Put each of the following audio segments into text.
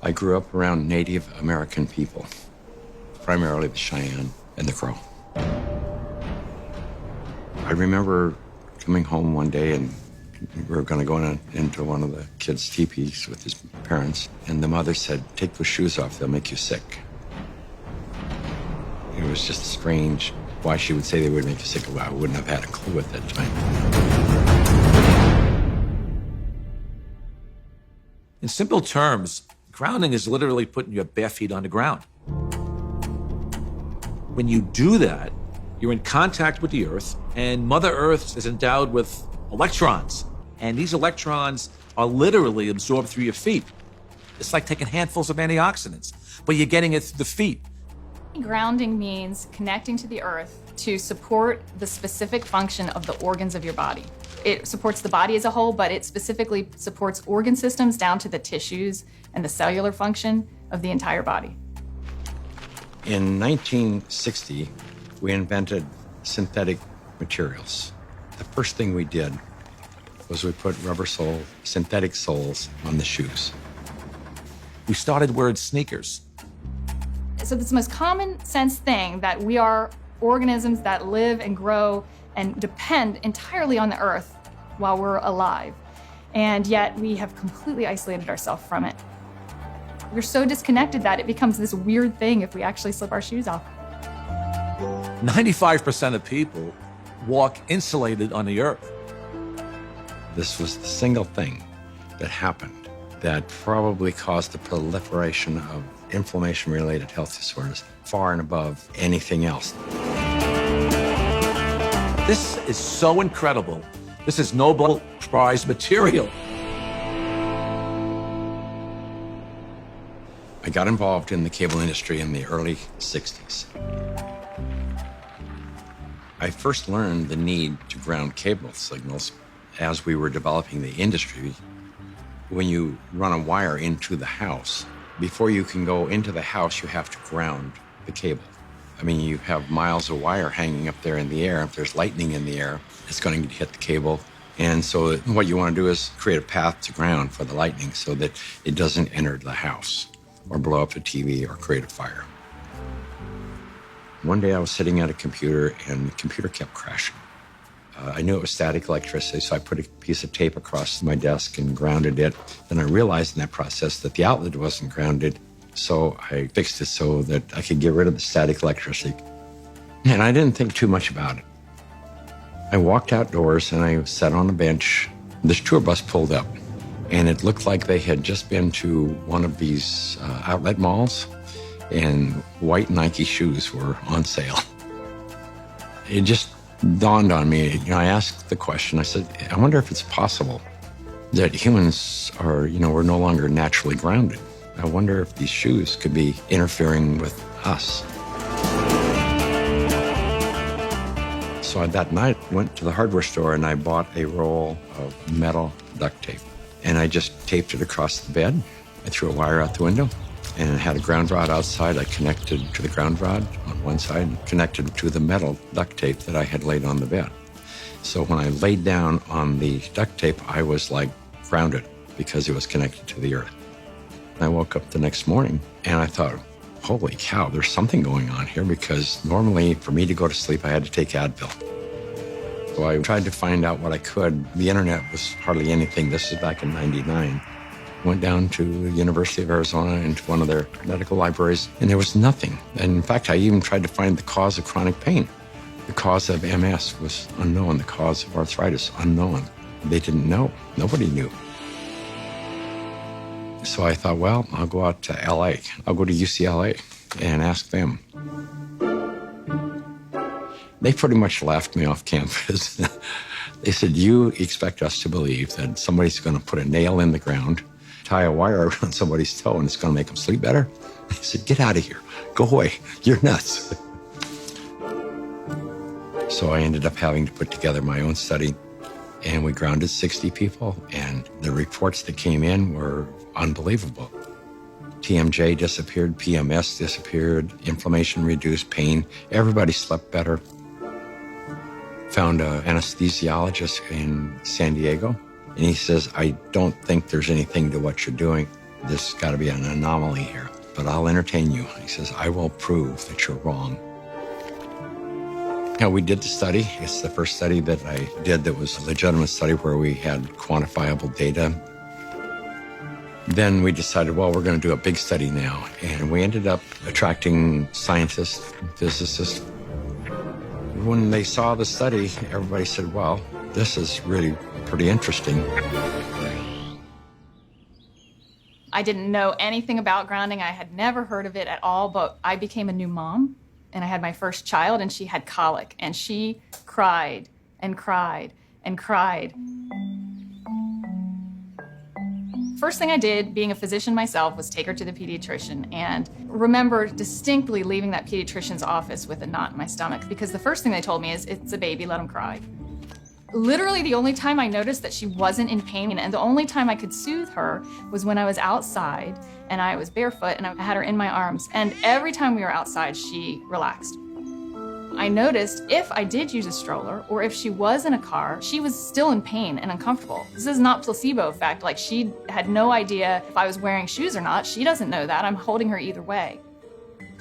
I grew up around Native American people, primarily the Cheyenne and the Crow. I remember coming home one day and we were going to go into one of the kids' teepees with his parents, and the mother said, "Take those shoes off, they'll make you sick." It was just strange why she would say they would make you sick. Well, I wouldn't have had a clue at that time. In simple terms, grounding is literally putting your bare feet on the ground. When you do that, you're in contact with the earth, and Mother Earth is endowed with electrons. And these electrons are literally absorbed through your feet. It's like taking handfuls of antioxidants, but you're getting it through the feet. Grounding means connecting to the earth to support the specific function of the organs of your body. It supports the body as a whole, but it specifically supports organ systems down to the tissues and the cellular function of the entire body. In 1960, we invented synthetic materials. The first thing we did was we put synthetic soles on the shoes. We started wearing sneakers. So it's the most common sense thing that we are organisms that live and grow and depend entirely on the earth while we're alive. And yet we have completely isolated ourselves from it. We're so disconnected that it becomes this weird thing if we actually slip our shoes off. 95% of people walk insulated on the earth. This was the single thing that happened that probably caused the proliferation of inflammation-related health disorders far and above anything else. This is so incredible. This is Nobel Prize material. I got involved in the cable industry in the early 60s. I first learned the need to ground cable signals as we were developing the industry. When you run a wire into the house, before you can go into the house, you have to ground the cable. I mean, you have miles of wire hanging up there in the air. If there's lightning in the air, it's going to hit the cable. And so what you want to do is create a path to ground for the lightning so that it doesn't enter the house or blow up the TV or create a fire. One day I was sitting at a computer and the computer kept crashing. I knew it was static electricity, so I put a piece of tape across my desk and grounded it. Then I realized in that process that the outlet wasn't grounded, so I fixed it so that I could get rid of the static electricity. And I didn't think too much about it. I walked outdoors and I sat on a bench. This tour bus pulled up, and it looked like they had just been to one of these outlet malls, and white Nike shoes were on sale. It just dawned on me. I asked the question, I said, I wonder if it's possible that humans are, we're no longer naturally grounded. I wonder if these shoes could be interfering with us. So that night, I went to the hardware store and I bought a roll of metal duct tape. And I just taped it across the bed. I threw a wire out the window and it had a ground rod outside. I connected to the ground rod on one side, connected to the metal duct tape that I had laid on the bed. So when I laid down on the duct tape, I was like grounded because it was connected to the earth. I woke up the next morning and I thought, holy cow, there's something going on here, because normally for me to go to sleep, I had to take Advil. So I tried to find out what I could. The internet was hardly anything. This is back in '99. Went down to the University of Arizona into one of their medical libraries, and there was nothing. And in fact, I even tried to find the cause of chronic pain. The cause of MS was unknown. The cause of arthritis, unknown. They didn't know. Nobody knew. So I thought, well, I'll go out to LA. I'll go to UCLA and ask them. They pretty much laughed me off campus. They said, you expect us to believe that somebody's going to put a nail in the ground, tie a wire around somebody's toe, and it's going to make them sleep better? They said, get out of here. Go away. You're nuts. So I ended up having to put together my own study, and we grounded 60 people, and the reports that came in were unbelievable. TMJ disappeared, PMS disappeared, inflammation reduced, pain. Everybody slept better. Found an anesthesiologist in San Diego, and he says, I don't think there's anything to what you're doing. There's got to be an anomaly here, but I'll entertain you. He says, I will prove that you're wrong. We did the study. It's the first study that I did that was a legitimate study where we had quantifiable data. Then we decided, well, we're going to do a big study now. And we ended up attracting scientists, physicists. When they saw the study, everybody said, well, this is really pretty interesting. I didn't know anything about grounding. I had never heard of it at all, but I became a new mom. And I had my first child, and she had colic, and she cried and cried and cried. First thing I did, being a physician myself, was take her to the pediatrician, and remember distinctly leaving that pediatrician's office with a knot in my stomach, because the first thing they told me is, it's a baby, let him cry. Literally the only time I noticed that she wasn't in pain, and the only time I could soothe her, was when I was outside and I was barefoot and I had her in my arms. And every time we were outside, she relaxed. I noticed if I did use a stroller or if she was in a car, she was still in pain and uncomfortable. This is not placebo effect. Like, she had no idea if I was wearing shoes or not. She doesn't know that. I'm holding her either way.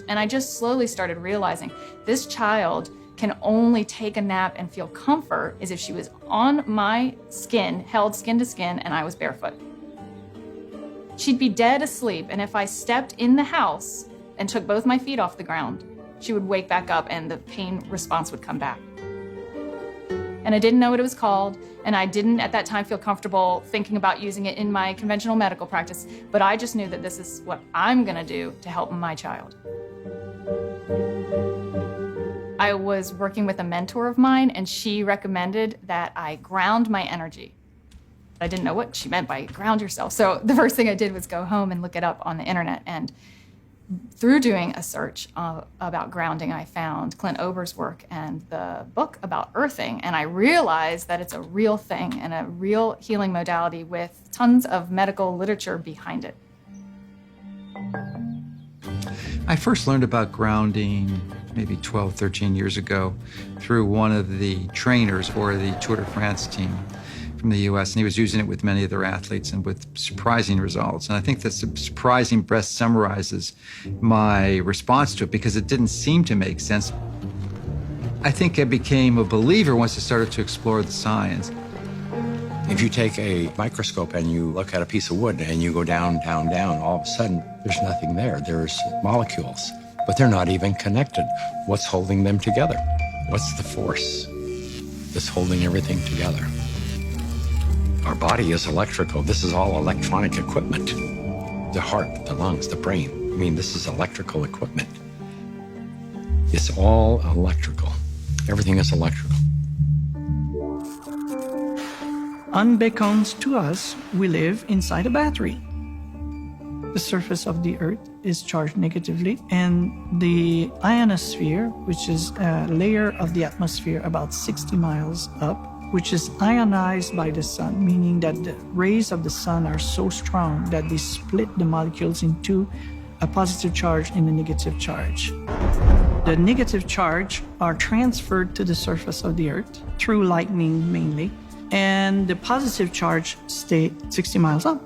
And I just slowly started realizing this child can only take a nap and feel comfort is if she was on my skin, held skin to skin, and I was barefoot. She'd be dead asleep, and if I stepped in the house and took both my feet off the ground, she would wake back up and the pain response would come back. And I didn't know what it was called, and I didn't at that time feel comfortable thinking about using it in my conventional medical practice, but I just knew that this is what I'm gonna do to help my child. I was working with a mentor of mine, and she recommended that I ground my energy. I didn't know what she meant by ground yourself. So the first thing I did was go home and look it up on the internet. And through doing a search about grounding, I found Clint Ober's work and the book about earthing. And I realized that it's a real thing and a real healing modality with tons of medical literature behind it. I first learned about grounding maybe 12, 13 years ago through one of the trainers for the Tour de France team from the US, and he was using it with many of their athletes and with surprising results. And I think that surprising best summarizes my response to it, because it didn't seem to make sense. I think I became a believer once I started to explore the science. If you take a microscope and you look at a piece of wood and you go down, down, down, all of a sudden there's nothing there. There's molecules, but they're not even connected. What's holding them together? What's the force that's holding everything together? Our body is electrical. This is all electronic equipment. The heart, the lungs, the brain. I mean, this is electrical equipment. It's all electrical. Everything is electrical. Unbeknownst to us, we live inside a battery. The surface of the Earth is charged negatively, and the ionosphere, which is a layer of the atmosphere about 60 miles up, which is ionized by the sun, meaning that the rays of the sun are so strong that they split the molecules into a positive charge and a negative charge. The negative charge are transferred to the surface of the Earth through lightning mainly, and the positive charge stay 60 miles up.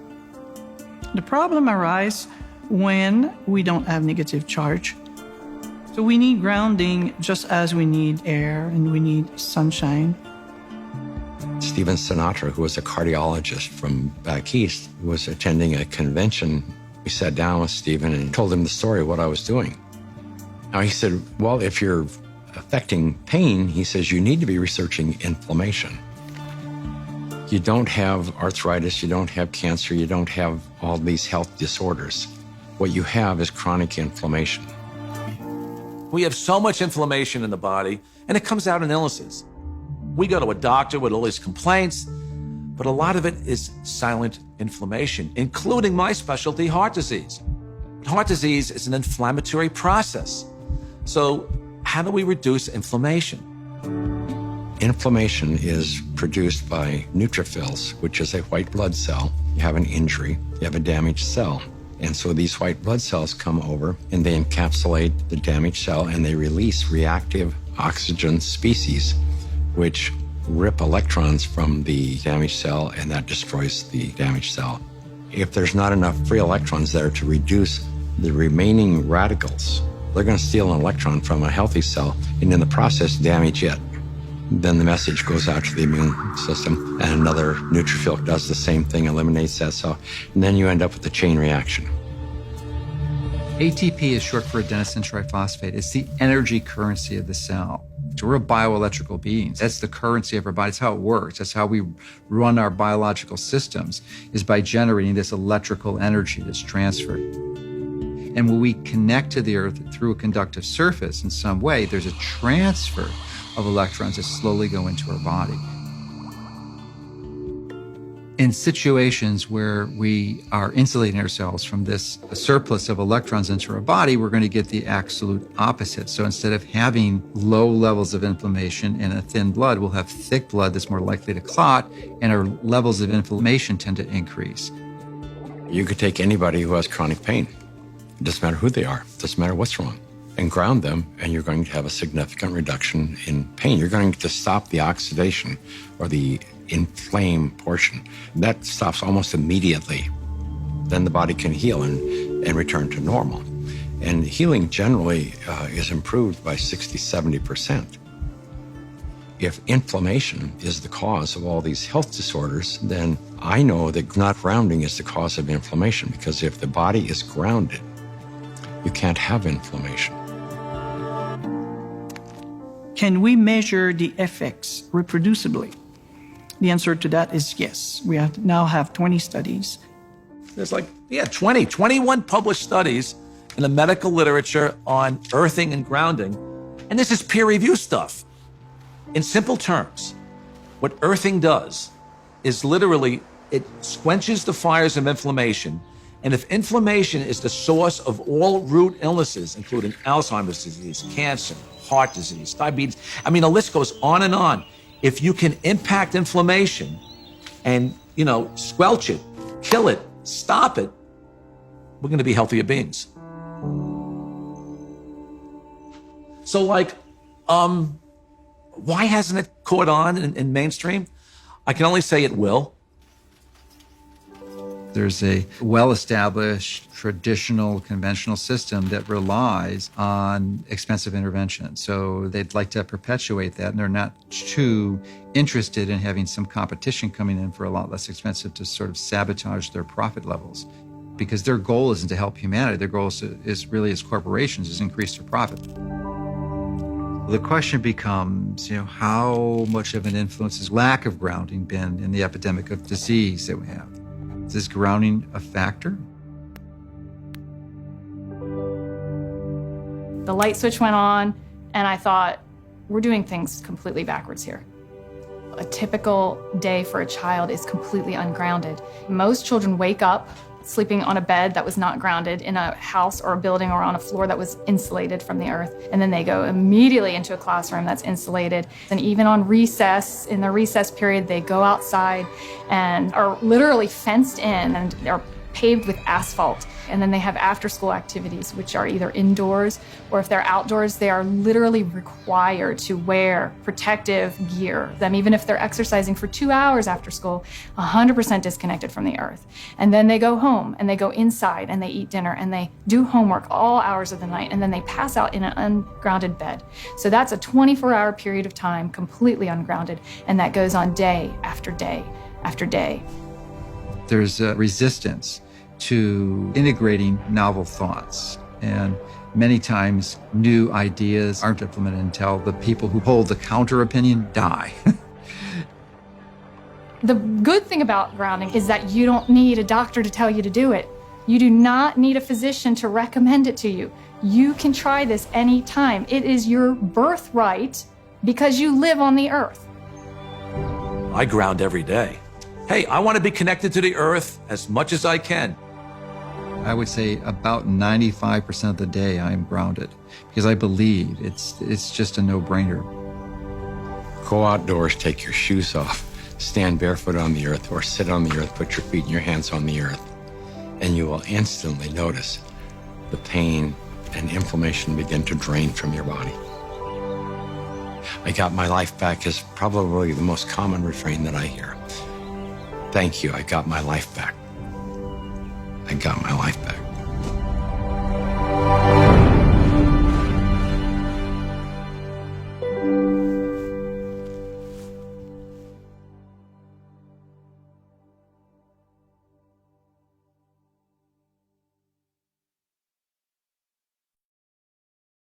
The problem arises when we don't have negative charge. So we need grounding just as we need air and we need sunshine. Stephen Sinatra, who was a cardiologist from back east, was attending a convention. We sat down with Stephen and told him the story of what I was doing. Now he said, well, if you're affecting pain, he says, you need to be researching inflammation. You don't have arthritis, you don't have cancer, you don't have all these health disorders. What you have is chronic inflammation. We have so much inflammation in the body, and it comes out in illnesses. We go to a doctor with all these complaints, but a lot of it is silent inflammation, including my specialty, heart disease. Heart disease is an inflammatory process. So how do we reduce inflammation? Inflammation is produced by neutrophils, which is a white blood cell. You have an injury, you have a damaged cell. And so these white blood cells come over and they encapsulate the damaged cell and they release reactive oxygen species, which rip electrons from the damaged cell, and that destroys the damaged cell. If there's not enough free electrons there to reduce the remaining radicals, they're going to steal an electron from a healthy cell and in the process damage it. Then the message goes out to the immune system and another neutrophil does the same thing, eliminates that cell, and then you end up with a chain reaction. ATP is short for adenosine triphosphate. It's the energy currency of the cell. So we're bioelectrical beings. That's the currency of our body. That's how it works. That's how we run our biological systems, is by generating this electrical energy that's transferred. And when we connect to the earth through a conductive surface in some way, there's a transfer of electrons that slowly go into our body. In situations where we are insulating ourselves from this surplus of electrons into our body, we're going to get the absolute opposite. So instead of having low levels of inflammation and a thin blood, we'll have thick blood that's more likely to clot, and our levels of inflammation tend to increase. You could take anybody who has chronic pain. It doesn't matter who they are. It doesn't matter what's wrong. And ground them, and you're going to have a significant reduction in pain. You're going to stop the oxidation or the inflamed portion. That stops almost immediately. Then the body can heal and return to normal. And healing generally is improved by 60, 70%. If inflammation is the cause of all these health disorders, then I know that not grounding is the cause of inflammation, because if the body is grounded, you can't have inflammation. Can we measure the effects reproducibly? The answer to that is yes. We now have 20 studies. There's 21 published studies in the medical literature on earthing and grounding. And this is peer review stuff. In simple terms, what earthing does is literally, it quenches the fires of inflammation. And if inflammation is the source of all root illnesses, including Alzheimer's disease, cancer, heart disease, diabetes, I mean, the list goes on and on. If you can impact inflammation and, squelch it, kill it, stop it, we're going to be healthier beings. So, why hasn't it caught on in mainstream? I can only say it will. There's a well-established, traditional, conventional system that relies on expensive intervention. So they'd like to perpetuate that, and they're not too interested in having some competition coming in for a lot less expensive to sort of sabotage their profit levels. Because their goal isn't to help humanity. Their goal is really, as corporations, is increase their profit. The question becomes, how much of an influence has lack of grounding been in the epidemic of disease that we have? Is grounding a factor? The light switch went on, and I thought, we're doing things completely backwards here. A typical day for a child is completely ungrounded. Most children wake up sleeping on a bed that was not grounded in a house or a building or on a floor that was insulated from the earth. And then they go immediately into a classroom that's insulated. And even on recess, in the recess period, they go outside and are literally fenced in and are paved with asphalt. And then they have after-school activities, which are either indoors, or if they're outdoors, they are literally required to wear protective gear. Even if they're exercising for 2 hours after school, 100% disconnected from the earth. And then they go home and they go inside and they eat dinner and they do homework all hours of the night, and then they pass out in an ungrounded bed. So that's a 24-hour period of time completely ungrounded, and that goes on day after day after day. There's a resistance to integrating novel thoughts. And many times new ideas aren't implemented until the people who hold the counter opinion die. The good thing about grounding is that you don't need a doctor to tell you to do it. You do not need a physician to recommend it to you. You can try this anytime. It is your birthright because you live on the earth. I ground every day. Hey, I want to be connected to the earth as much as I can. I would say about 95% of the day I am grounded, because I believe it's just a no-brainer. Go outdoors, take your shoes off, stand barefoot on the earth, or sit on the earth, put your feet and your hands on the earth, and you will instantly notice the pain and inflammation begin to drain from your body. I got my life back is probably the most common refrain that I hear. Thank you, I got my life back. I got my life back.